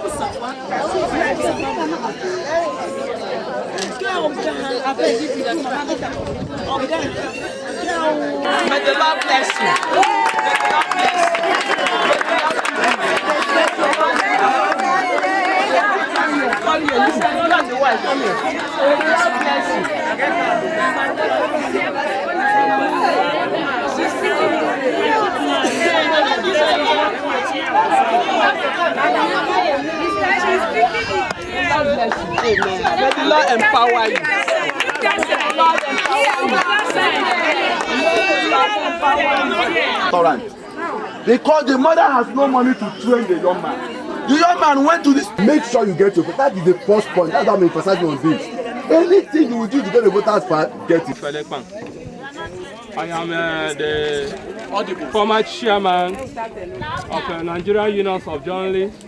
May the Lord bless you. May the Lord bless May the Lord empower you. Because the mother has no money to train the young man. The young man went to this. Make sure you get your vote. That is the first point. That's how I'm emphasizing on this. Anything you will do to get the voters part, get it. I am the former chairman of Nigerian Unions of Journalists,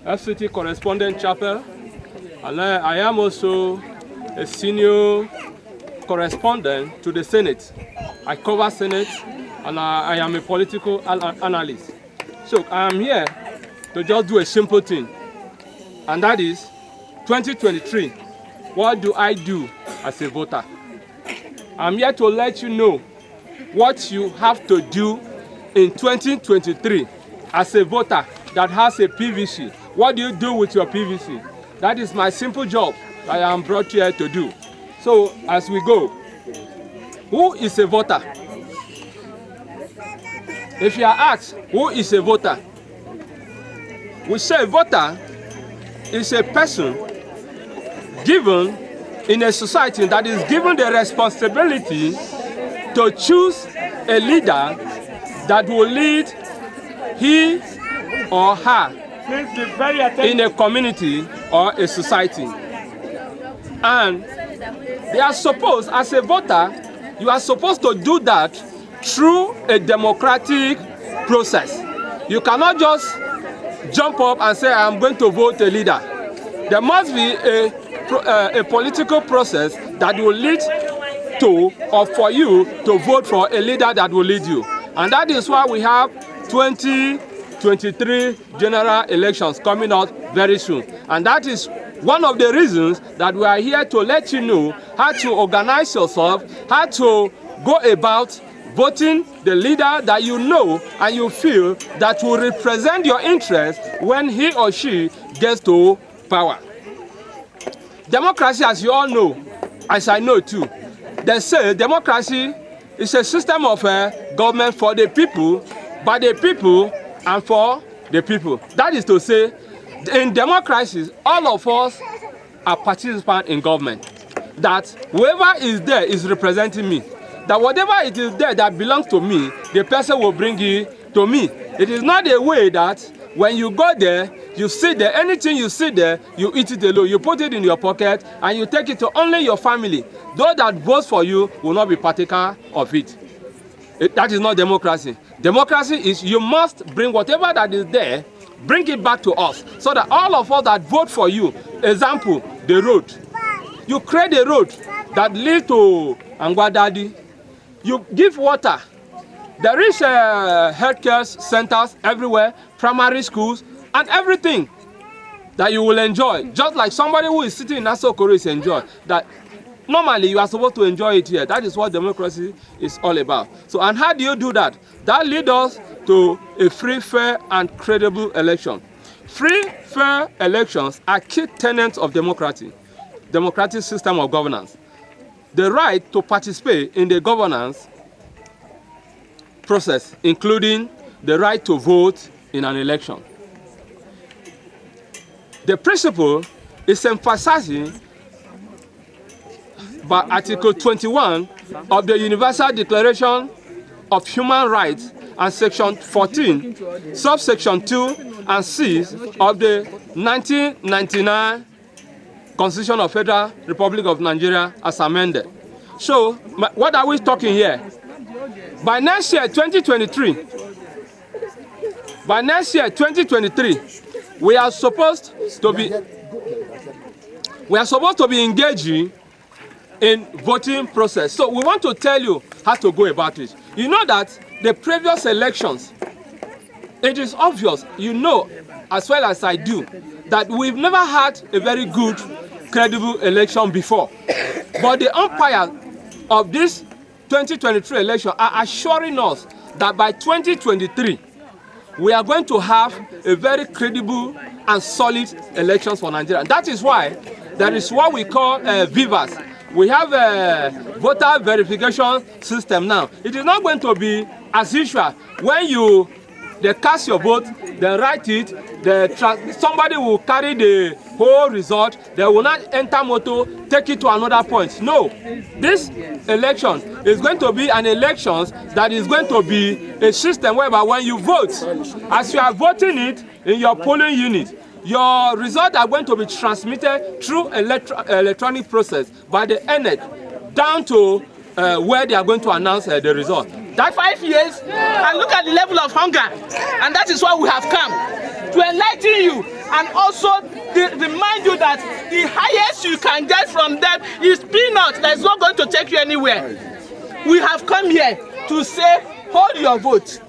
FCT Correspondent Chapel, and I am also a senior correspondent to the Senate. I cover Senate, and I am a political analyst. So I am here to just do a simple thing, and that is 2023. What do I do as a voter? I'm here to let you know what you have to do in 2023 as a voter that has a PVC. What do you do with your PVC? That is my simple job that I am brought here to do. So as we go, who is a voter? If you are asked, who is a voter? We say a voter is a person given in a society that is given the responsibility to choose a leader that will lead he or her in a community or a society. And they are supposed, as a voter, you are supposed to do that through a democratic process. You cannot just jump up and say, I'm going to vote a leader. There must be a political process that will lead to, or for you to vote for a leader that will lead you. And that is why we have 2023 general elections coming out very soon. And that is one of the reasons that we are here to let you know how to organize yourself, how to go about voting the leader that you know and you feel that will represent your interest when he or she gets to power. Democracy, as you all know, as I know too, they say democracy is a system of government for the people, by the people, and for the people. That is to say, in democracies, all of us are participants in government. That whoever is there is representing me. That whatever it is there that belongs to me, the person will bring it to me. It is not a way that when you go there, you sit there, anything you see there, you eat it alone. You put it in your pocket and you take it to only your family. Those that vote for you will not be partaker of it. That is not democracy. Democracy is you must bring whatever that is there, bring it back to us, so that all of us that vote for you, example, the road. You create a road that leads to Angwadadi. You give water. There is healthcare centers everywhere, primary schools, and everything that you will enjoy. Just like somebody who is sitting in Asokoro is enjoy. That normally you are supposed to enjoy it here. That is what democracy is all about. So, and how do you do that? That leads us to a free, fair, and credible election. Free, fair elections are key tenets of democratic system of governance. The right to participate in the governance process, including the right to vote in an election. The principle is emphasizing by Article 21 of the Universal Declaration of Human Rights and Section 14, subsection 2 and 6 of the 1999 Constitution of Federal Republic of Nigeria as amended. So, what are we talking here? By next year, 2023, we are supposed to be engaging in voting process. So we want to tell you how to go about it. You know that the previous elections, it is obvious, you know as well as I do, that we've never had a very good, credible election before. But the umpires of this 2023 election are assuring us that by 2023, we are going to have a very credible and solid elections for Nigeria. That is why there is what we call Vivas. We have a voter verification system now. It is not going to be as usual. When they cast your vote, they write it, somebody will carry the whole result, they will not enter motor, take it to another point. No, this election is going to be an election that is going to be a system whereby when you vote, as you are voting it in your polling unit, your results are going to be transmitted through electronic process by the ENEC down to where they are going to announce the result. That 5 years, and look at the level of hunger, and that is why we have come to enlighten you and also remind you that the highest you can get from them is peanuts. That is not going to take you anywhere. We have come here to say, hold your vote.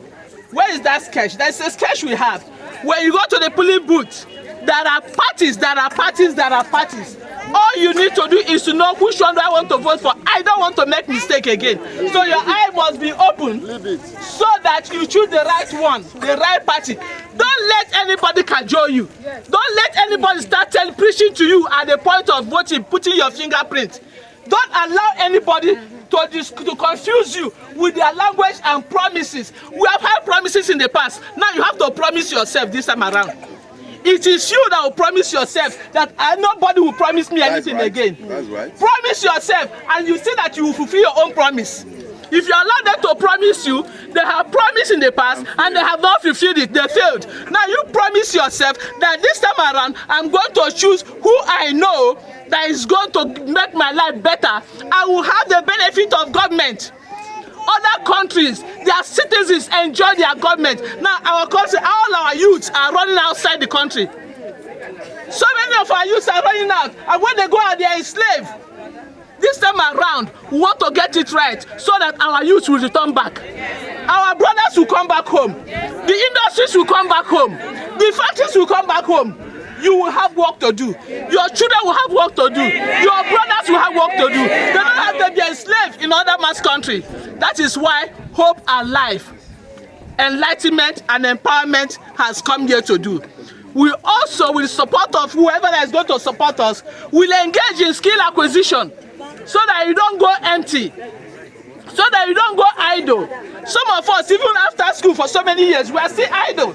Where is that sketch? There is a sketch we have. When you go to the polling booth, there are parties, there are parties, there are parties. All you need to do is to know which one do I want to vote for. I don't want to make mistake again. So your eye must be open so that you choose the right one, the right party. Don't let anybody cajole you. Don't let anybody start preaching to you at the point of voting, putting your fingerprint. Don't allow anybody to confuse you with their language and promises. We have had promises in the past. Now you have to promise yourself this time around. It is you that will promise yourself that nobody will promise me anything again. That's right. Promise yourself, and you see that you will fulfill your own promise. If you allow them to promise you, they have promised in the past and they have not fulfilled it. They failed. Now you promise yourself that this time around, I'm going to choose who I know that is going to make my life better. I will have the benefit of government. Other countries, their citizens enjoy their government. Now our country, all our youths are running outside the country. So many of our youths are running out, and when they go out, they are enslaved. This time around, we want to get it right so that our youth will return back. Our brothers will come back home. The industries will come back home. The factories will come back home. You will have work to do. Your children will have work to do. Your brothers will have work to do. They don't have to be enslaved in other man's country. That is why hope and life, enlightenment and empowerment has come here to do. We also, with support of whoever is going to support us, will engage in skill acquisition so that you don't go empty, so that you don't go idle. Some of us, even after school for so many years, we are still idle.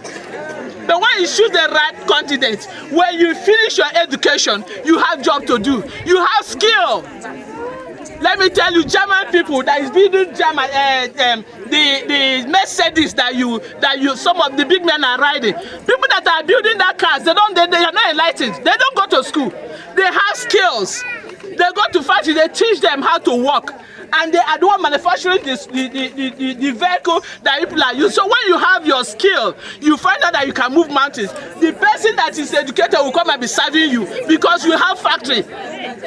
But when you choose the right continent, when you finish your education, you have job to do. You have skill. Let me tell you, German people that is building German, the Mercedes that you some of the big men are riding. People that are building that cars, they are not enlightened. They don't go to school. They have skills. They go to factory. They teach them how to work. And they are the one manufacturing the vehicle that people are using. So when you have your skill, you find out that you can move mountains. The person that is educated will come and be serving you because you have factory.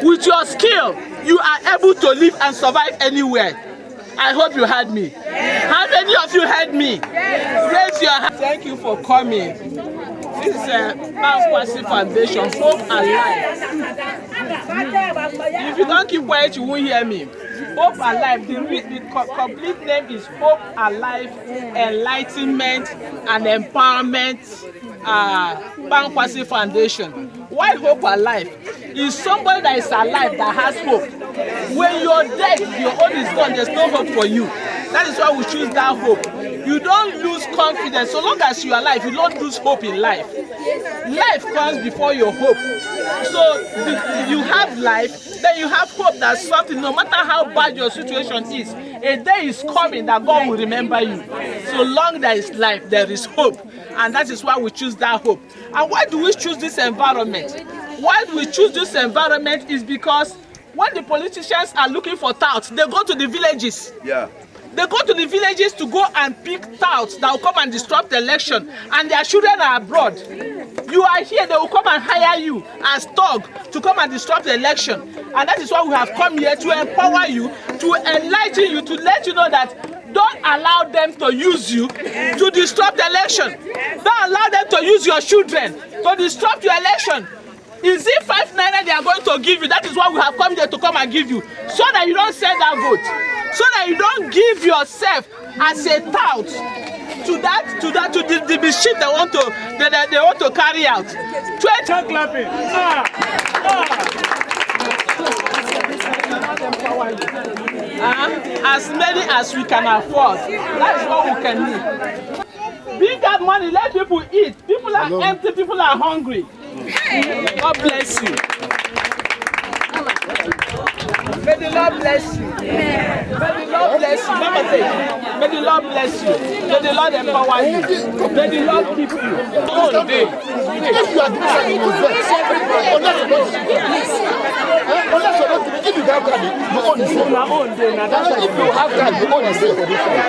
With your skill, you are able to live and survive anywhere. I hope you heard me. How many of you heard me? Raise your hand. Thank you for coming. This is a malpractice foundation, Hope Alive. If you don't keep quiet, you won't hear me. Hope Alive, the complete name is Hope Alive Enlightenment and Empowerment Malpractice Foundation. Why Hope Alive? Is somebody that is alive that has hope. When you're dead, your own is gone, there's no hope for you. That is why we choose that hope. You don't lose confidence. So long as you are alive, you don't lose hope in life. Life comes before your hope. So you have life, then you have hope that something, no matter how bad your situation is, a day is coming that God will remember you. So long there is life, there is hope. And that is why we choose that hope. And why do we choose this environment? Why we choose this environment is because when the politicians are looking for touts, they go to the villages. Yeah. They go to the villages to go and pick touts that will come and disrupt the election, and their children are abroad. You are here, they will come and hire you as thug to come and disrupt the election. And that is why we have come here to empower you, to enlighten you, to let you know that Don't allow them to use you to disrupt the election. Don't allow them to use your children to disrupt your election. Is it 5 naira they are going to give you? That is what we have come here to come and give you, so that you don't sell that vote, so that you don't give yourself as a tout to the mischief they want to carry out. 20 clapping. As many as we can afford. That is what we can do. Bring that money, let people eat. People are empty, people are hungry. God bless you. May the Lord bless you. May the Lord bless you. Mama say, may the Lord bless you. May the Lord empower you. May the Lord keep you. All day. If you are doing something, you vex. Unless you don't, if you have card, you own the same. That's why if you have card, you own the same for this one.